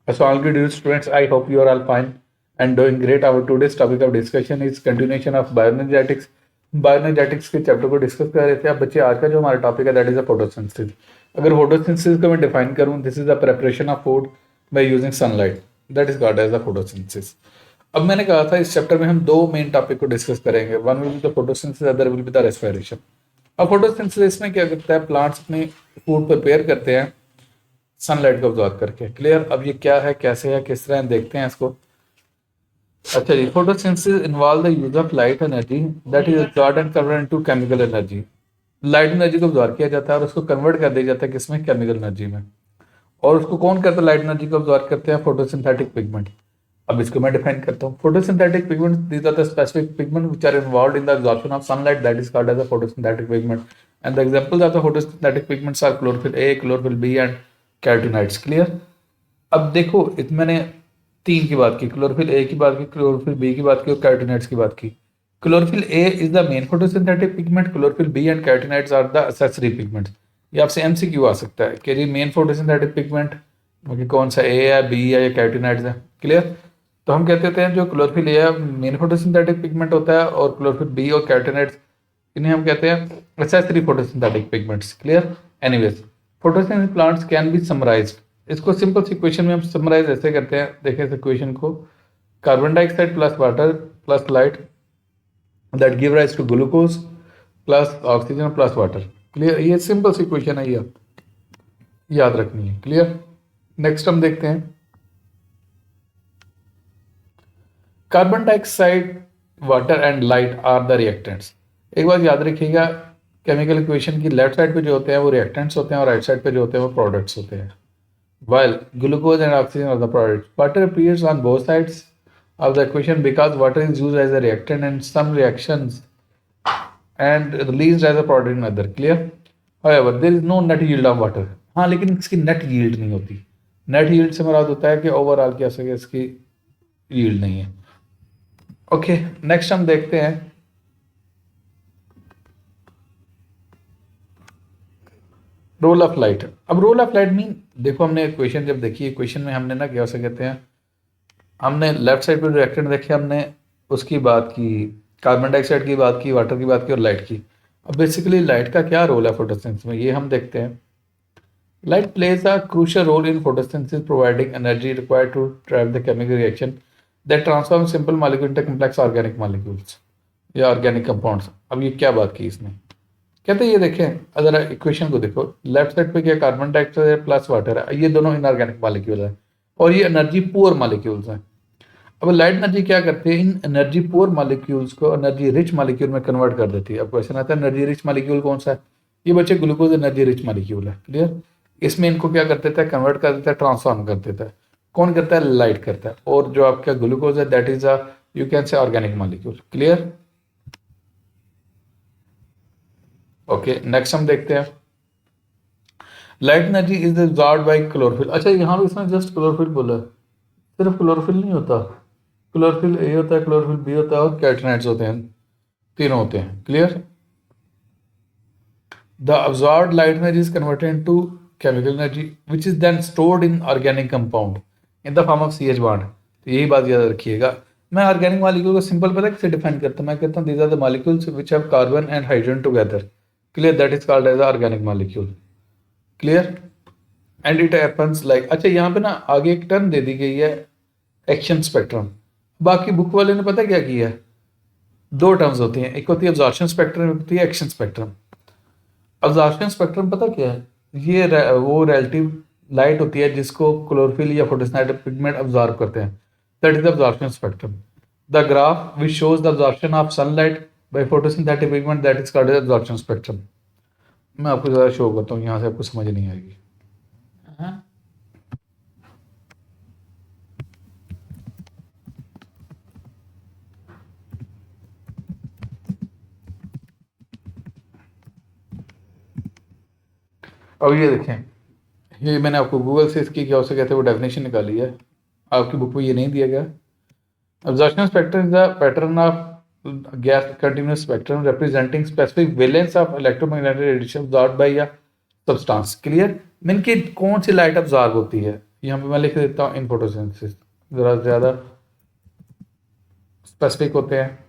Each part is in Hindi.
So all good dear students, I hope you are all fine and doing great. Our today's topic of discussion is continuation of bioenergetics. Bioenergetics के चैप्टर को डिस्कस कर रहे थे आप बच्चे। आज का जो हमारा टॉपिक है दैट इज अ फोटोसिंथेसिस। अगर फोटोसिंथेसिस को मैं डिफाइन करूं, this is the preparation of food by using sunlight, that is called as the photosynthesis. अब मैंने कहा था इस चैप्टर में हम दो मेन टॉपिक को डिस्कस करेंगे, one will be the photosynthesis, other will be the respiration. अब फोटोसिंथेसिस में क्या करता है, प्लांट्स अपनी फूड प्रिपेयर करते हैं सनलाइट को ऑब्जॉर्व करके। क्लियर। अब ये क्या है, कैसे है, किस तरह देखते हैं इसको। अच्छा जी, photosynthesis involve the use of light energy that is absorbed and converted into chemical energy. Light energy को ऑब्जॉर्व किया जाता है और उसको कन्वर्ट कर दिया जाता है किसमें, केमिकल एनर्जी में। और उसको कौन करता है, लाइट एनर्जी को ऑब्जॉर्व करते हैं फोटोसिंथेटिक पिगमेंट। अब इसको मैं डिफाइन करता हूँ। Photosynthetic pigment, these are the specific pigment which are involved in the absorption of sunlight, that is called as a photosynthetic pigment. And the examples of the photosynthetic pigments are chlorophyll A, chlorophyll B and carotenoids. Clear. अब देखो इसमें मैंने तीन की बात की, क्लोरोफिल ए की बात की, क्लोरोफिल बी की बात की और कैरोटीनॉइड्स की बात की। Chlorophyll A is the main photosynthetic pigment, chlorophyll B and carotenoids are the accessory pigments. ये आपसे एमसीक्यू आ सकता है कि जी मेन फोटोसिंथेटिक पिगमेंट कौन सा, ए है, बी है या कैरोटीनॉइड्स है। क्लियर। तो हम कहते होते हैं जो chlorophyll A main photosynthetic pigment होता है और क्लोरोफिल बी और कैरोटीनॉइड्स इन्हें हम कहते हैं accessory photosynthetic pigments. Clear. Anyways, photosynthesis plants can be summarised. इसको सिंपल सी क्वेश्चन में हम समराइज ऐसे करते हैं, देखें इस क्वेश्चन को। Carbon dioxide plus water plus light that give rise to glucose plus oxygen plus water. Clear. ये सिंपल सी क्वेश्चन है, ये याद रखनी है। क्लियर। नेक्स्ट हम देखते हैं carbon dioxide, water and light are the reactants. एक बात याद रखिएगा, केमिकल इक्वेशन की लेफ्ट साइड पे जो होते हैं वो रिएक्टेंट्स होते हैं और राइट साइड पे जो होते हैं वो प्रोडक्ट्स होते हैं। While glucose and oxygen are the products, water appears on both sides of the equation because water is used as a reactant in some reactions and released as a product in other. Clear? However, there is no net yield of water. हाँ, लेकिन इसकी net yield नहीं होती। Net yield से मुराद होता है कि ओवरऑल क्या सके इसकी yield नहीं है। ओके, नेक्स्ट हम देखते हैं रोल ऑफ लाइट। अब रोल ऑफ लाइट मीन, देखो हमने इक्वेशन जब देखी, इक्वेशन में हमने ना क्या से कहते हैं, हमने लेफ्ट साइड पे रिएक्टेंट देखे, हमने उसकी बात की, कार्बन डाइऑक्साइड की बात की, वाटर की बात की और लाइट की। अब बेसिकली लाइट का क्या रोल है फोटोसिंथेसिस में, ये हम देखते हैं। Light plays a crucial role in photosynthesis providing energy required to drive the chemical reaction that transform simple molecule into complex organic molecules या ऑर्गेनिक कंपाउंड्स। अब ये क्या बात की इसमें, कहते हैं ये देखें, अगर इक्वेशन को देखो, लेफ्ट साइड पे क्या कार्बन डाइऑक्साइड प्लस वाटर है, ये दोनों इनऑर्गेनिक मॉलिक्यूल है और ये एनर्जी पुअर मॉलिक्यूल्स हैं। अब लाइट एनर्जी क्या करती है, इन एनर्जी पुअर मॉलिक्यूल्स को एनर्जी रिच मॉलिक्यूल में कन्वर्ट कर देती है। अब क्वेश्चन आता है एनर्जी रिच मॉलिक्यूल कौन सा है, ये बच्चे ग्लूकोज एनर्जी रिच मॉलिक्यूल है। क्लियर। इसमें इनको क्या कर देता है, कन्वर्ट कर देता है, ट्रांसफॉर्म कर देता है। कौन करता है, लाइट करता है। और जो आपका ग्लूकोज है that is a you can से organic molecule. Clear. Okay, next हम देखते हैं light energy is absorbed bye chlorophyll. अच्छा, यहाँ पे इसने जस्ट क्लोरोफिल बोला है, सिर्फ क्लोरोफिल नहीं होता, क्लोरोफिल ए होता है, क्लोरोफिल बी होता है और कैरोटीनॉइड्स होते हैं, तीनों होते हैं। Clear. The absorbed light energy is converted into chemical energy which is then stored in organic compound in the form of CH bond. तो यही बात याद रखिएगा। मैं ऑर्गेनिक मॉलिक्यूल को सिंपल पता कैसे डिफाइन करता हूँ, मैं कहता हूँ these are the molecules which have carbon and hydrogen together. Clear. That is called as organic molecule. Clear. And it happens like, अच्छा यहाँ पे ना आगे एक टर्म दे दी गई है एक्शन स्पेक्ट्रम। बाकी बुक वाले ने पता क्या किया है, दो टर्म्स होती हैं, एक होती है अब्जॉर्प्शन स्पेक्ट्रम, एक होती है एक्शन स्पेक्ट्रम। अब्जॉर्प्शन स्पेक्ट्रम पता क्या है, ये वो रिलेटिव लाइट होती है जिसको क्लोरोफिल या फोटोसिंथेटिक पिगमेंट अब्जॉर्ब करते हैं, that is absorption spectrum. The graph which shows the absorption of sunlight bye photosynthetic pigment that is called absorption spectrum. मैं आपको ज़्यादा शो करता हूँ, यहाँ से आपको समझ नहीं आएगी। हाँ? अब ये देखें, ये मैंने आपको गूगल से इसकी क्या उसे कहते हैं वो डेफिनेशन निकाली है, आपकी बुक में ये नहीं दिया गया। Absorption spectrum is a pattern of gas continuous spectrum representing specific valence of electromagnetic radiation absorbed by a substance. Clear? Mean की कौन सी लाइट अब्जॉर्ब होती है, यहाँ पे मैं लिख देता हूँ इन फोटोसिंथेसिस, ज़रा ज़्यादा स्पेसिफिक होते हैं।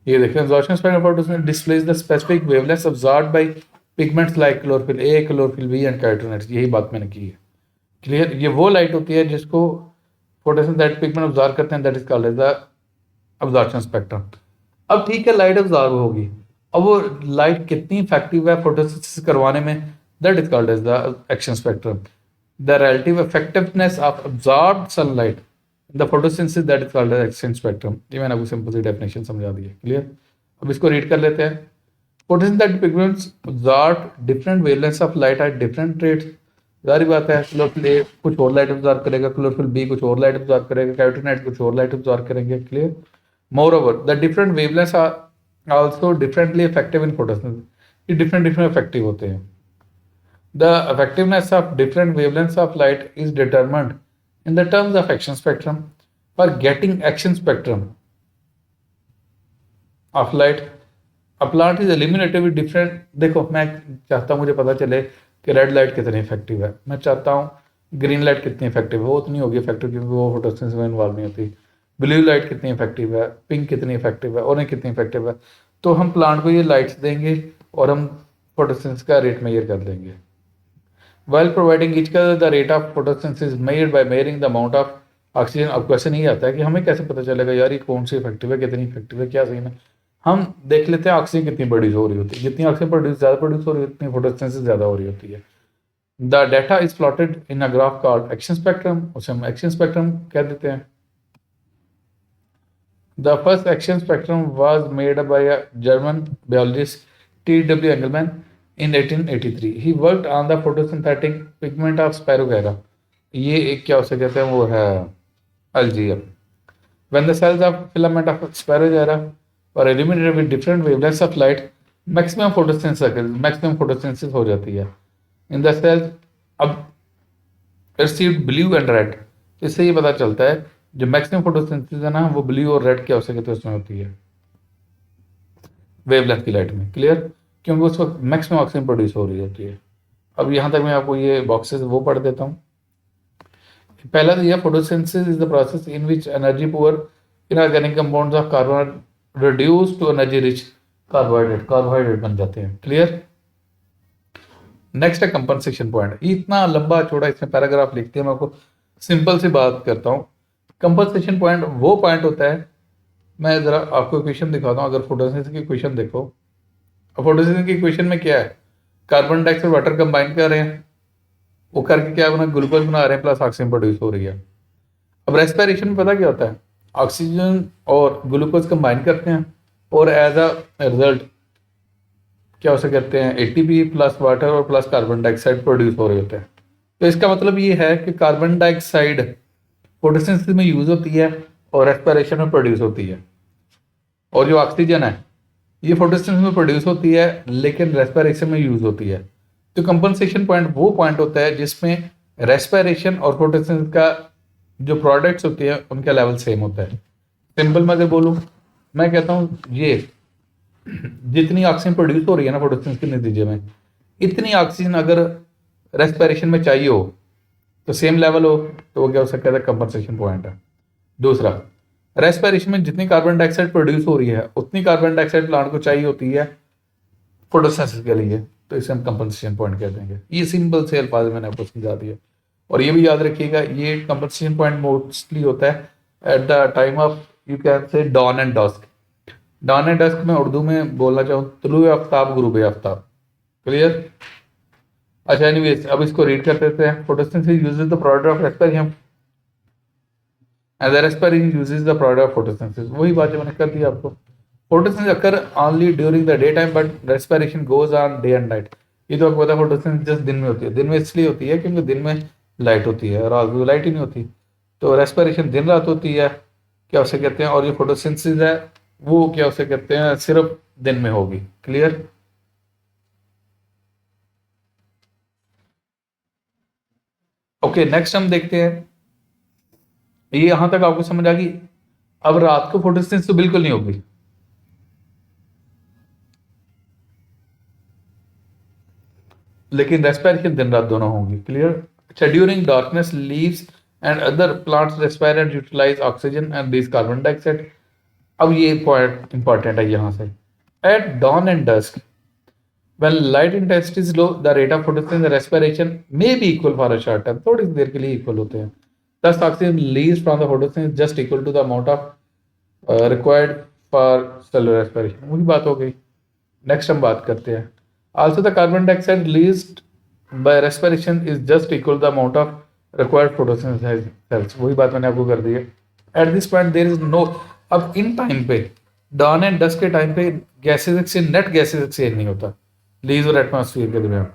ये देखें, absorption spectrum of photosynthesis displays the specific wavelengths absorbed by pigments like chlorophyll A, chlorophyll B and carotenoids। यही बात मैंने की है। क्लियर? ये वो लाइट होती है जिसको फोटोसिंथेटिक पिगमेंट ऑब्जॉर्व करते हैं, that is called as the absorption spectrum. अब ठीक है, लाइट ऑब्जॉर्व होगी, अब वो लाइट कितनी इफेक्टिव है फोटोसिंथेसिस करवाने में, that is called as the action spectrum. The relative effectiveness of absorbed sunlight the photosynthesis, that is called as action spectrum. ये मैंने आपको सिंपल सी डेफिनेशन समझा दी है। क्लियर? अब इसको रीड कर लेते हैं। Photosynthetic pigments absorb different wavelengths of light at different rates. जारी बात है, क्लोरोफिल ए कुछ और लाइट अब्जॉर्ब करेगा, क्लोरोफिल बी कुछ और लाइट अब्जॉर्ब करेगा, कैरोटीनॉइड कुछ और लाइट अब्जॉर्ब करेंगे। Clear? Moreover, the different wavelengths are also differently effective in photosynthesis. ये different effective होते हैं। The effectiveness of different wavelengths of light is determined in the terms of action spectrum. For getting action spectrum of light, a plant is illuminated with different। देखो, मैं चाहता हूँ मुझे पता चले कि रेड लाइट कितनी इफेक्टिव है, मैं चाहता हूँ ग्रीन लाइट कितनी इफेक्टिव है, वो उतनी होगी इफेक्टिव क्योंकि वो फोटोसिंथेसिस में इन्वॉल्व नहीं होती। ब्लू लाइट कितनी इफेक्टिव है, पिंक कितनी इफेक्टिव है, ऑरेंज कितनी इफेक्टिव है। तो हम प्लांट को ये लाइट्स देंगे और हम फोटोसिंथेसिस का रेट मेजर कर देंगे। While providing each other the rate of photosynthesis measured by measuring the amount of oxygen। अब क्वेश्चन ये आता है कि हमें कैसे पता चलेगा यार ये कौन सी इफेक्टिव है, कितनी इफेक्टिव है, क्या सीन है। हम देख लेते हैं ऑक्सीजन कितनी प्रोड्यूस हो रही होती है, जितनी ऑक्सीजन ज़्यादा प्रोड्यूस हो रही है उतनी फोटोसिंथेसिस ज़्यादा हो रही होती है। The data is plotted in a graph called action spectrum, उसे हम एक्शन स्पेक्ट्रम कह देते हैं। The first action spectrum was made by a German biologist T.W. Engelmann in 1883. He worked on the photosynthetic pigment of Spirogyra। ये एक क्या उसे कहते हैं, वो है अल्जीयर। When the cells of filament of Spirogyra were illuminated with different wavelengths of light, maximum photosynthesis हो जाती है। In the cells अब received blue and red। इससे ये पता चलता है जो मैक्सिमम फोटोसिंथेसिस है ना, वो ब्लू और रेड क्या हो सके तो उसमें होती है वेवलेंथ की लाइट में। क्लियर? क्योंकि उस वक्त मैक्सिमम ऑक्सीजन प्रोड्यूस हो रही होती है। अब यहाँ तक मैं आपको ये बॉक्सेस वो पढ़ देता हूँ। पहला तो यह photosynthesis is the process in which energy poor inorganic compounds of carbon reduce to energy rich carbohydrate बन जाते हैं। क्लियर? नेक्स्ट है कंपनसेशन पॉइंट। इतना लंबा चौड़ा इसमें पैराग्राफ लिखते हैं, मैं आपको सिंपल सी बात करता हूँ। कंपनसेशन पॉइंट वो पॉइंट होता है, मैं जरा आपको इक्वेशन दिखाता हूँ। अगर फोटोसिंथेसिस की इक्वेशन देखो, फोटोसिंथेसिस की इक्वेशन में क्या है, कार्बन डाइऑक्साइड वाटर कंबाइन कर रहे हैं, वो करके क्या बना, ग्लूकोज बना रहे हैं, प्लस ऑक्सीजन प्रोड्यूस हो रही है। अब रेस्पिरेशन में पता क्या होता है, ऑक्सीजन और ग्लूकोज कंबाइन करते हैं और एज अ रिजल्ट क्या उसे कहते हैं एटीपी प्लस वाटर और प्लस कार्बन डाइऑक्साइड प्रोड्यूस हो रहे होते हैं। तो इसका मतलब ये है कि कार्बन डाइऑक्साइड फोटोसिंथेसिस में यूज होती है और रेस्पिरेशन में प्रोड्यूस होती है, और जो ऑक्सीजन है ये फोटोसिंथेसिस में प्रोड्यूस होती है लेकिन रेस्पिरेशन में यूज होती है। तो कंपनसेशन पॉइंट वो पॉइंट होता है जिसमें रेस्पिरेशन और फोटोसिंथेसिस का जो प्रोडक्ट्स होते हैं उनका लेवल सेम होता है। सिंपल मैं अगर बोलूँ, मैं कहता हूँ ये जितनी ऑक्सीजन प्रोड्यूस हो रही है ना फोटोसिंथेसिस के नतीजे में, इतनी ऑक्सीजन अगर रेस्पिरेशन में चाहिए हो तो सेम लेवल हो, तो वो क्या हो सकता है, कंपनसेशन पॉइंट है। दूसरा, रेस्पिरेशन में जितनी कार्बन डाइऑक्साइड प्रोड्यूस हो रही है उतनी कार्बन डाइऑक्साइड प्लांट को चाहिए होती है फोटोसिंथेसिस के लिए, तो इसे हम कंपनसेशन पॉइंट कहते हैं। ये सिंपल से अल्फाज मैंने आपको समझा दिया। और ये भी याद रखिएगा, ये कंपनसेशन पॉइंट मोस्टली होता है at the time of you can say dawn and dusk. Dawn and dusk में उर्दू में बोलना चाहूँ तुलुए आफ्ताब गुरूब आफ्ताब। क्लियर? अच्छा, एनीवेज अब इसको रीड कर देते हैं। Photosynthesis uses the product of respiration and the respiration uses the product of photosynthesis. वही बात जो मैंने कर दी आपको। Photosynthesis occur only during the day time but respiration goes on day and night. ये तो आपको पता है फोटोसिंथेसिस जस्ट दिन में होती है। दिन में इसलिए होती है क्योंकि दिन में लाइट होती है, रात में लाइट ही नहीं होती। तो रेस्पिरेशन दिन रात होती है, क्या उसे कहते हैं, और जो फोटोसिंथेसिस है वो क्या उसे कहते हैं सिर्फ दिन में होगी। क्लियर? ओके, नेक्स्ट हम देखते हैं। ये यहां तक आपको समझ आ गई। अब रात को फोटोसिंथेसिस तो बिल्कुल नहीं होगी, लेकिन रेस्पिरेशन दिन रात दोनों होंगी। क्लियर? अच्छा, during darkness leaves and other plants respire and utilize oxygen and release carbon dioxide. अब ये पॉइंट इंपॉर्टेंट है यहाँ से। At dawn and dusk, when light intensity is low, the rate of photosynthesis and respiration may be equal for a short time. थोड़ी सी देर के लिए इक्वल होते हैं। Thus, oxygen released from the photosynthesis is just equal to the amount of required for cellular respiration। वही बात हो गई। नेक्स्ट हम बात करते हैं। Also, the carbon dioxide released by respiration is just equal to the amount of required photosynthesis cells। वही बात मैंने आपको कर दी है। At this point, there is no, अब इन टाइम पे डॉन एंड डस्क के टाइम पे gases exchange, net gases exchange नहीं होता लीज और एटमॉस्फेयर के दरमियान।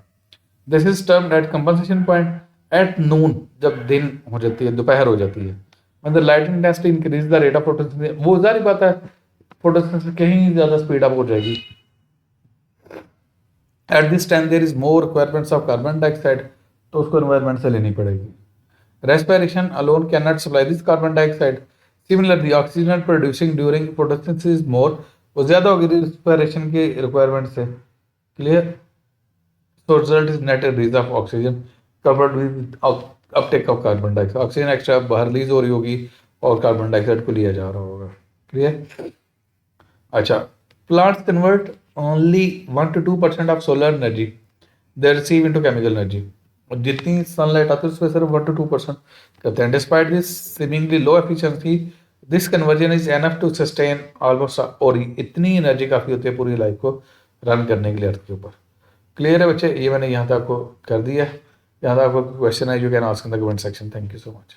This is termed at compensation point at noon, जब दिन हो जाती है, दोपहर हो जाती है। When the light intensity increase the rate of photosynthesis, वो जारी बात है फोटोसिंथेसिस कहीं ज्यादा स्पीड अप हो जाएगी। At this time there is more requirements of carbon dioxide, तो उसको एनवायरमेंट से लेनी पड़ेगी। Respiration alone can not supply this carbon dioxide. Similarly oxygen producing during photosynthesis more, वो ज्यादा होगी रेस्पिरेशन के रिक्वायरमेंट से। Clear? So result is net release of oxygen covered with uptake of carbon dioxide. Oxygen extra बाहर रिलीज हो रही होगी और कार्बन डाइऑक्साइड को लिया जा रहा होगा। क्लियर? अच्छा, plants convert only 1 to 2% of solar energy they receive into chemical energy. और जितनी सनलाइट आती है उसमें सिर्फ 1 to 2% करते हैं। Despite this seemingly low efficiency, this conversion is enough to sustain almost, और इतनी एनर्जी काफ़ी होती है पूरी लाइफ को रन करने के लिए अर्थ के ऊपर। क्लियर है बच्चे? ये मैंने यहाँ तक आपको कर दिया है। यहाँ तक आपको क्वेश्चन है, you can ask in the comment section. Thank you so much.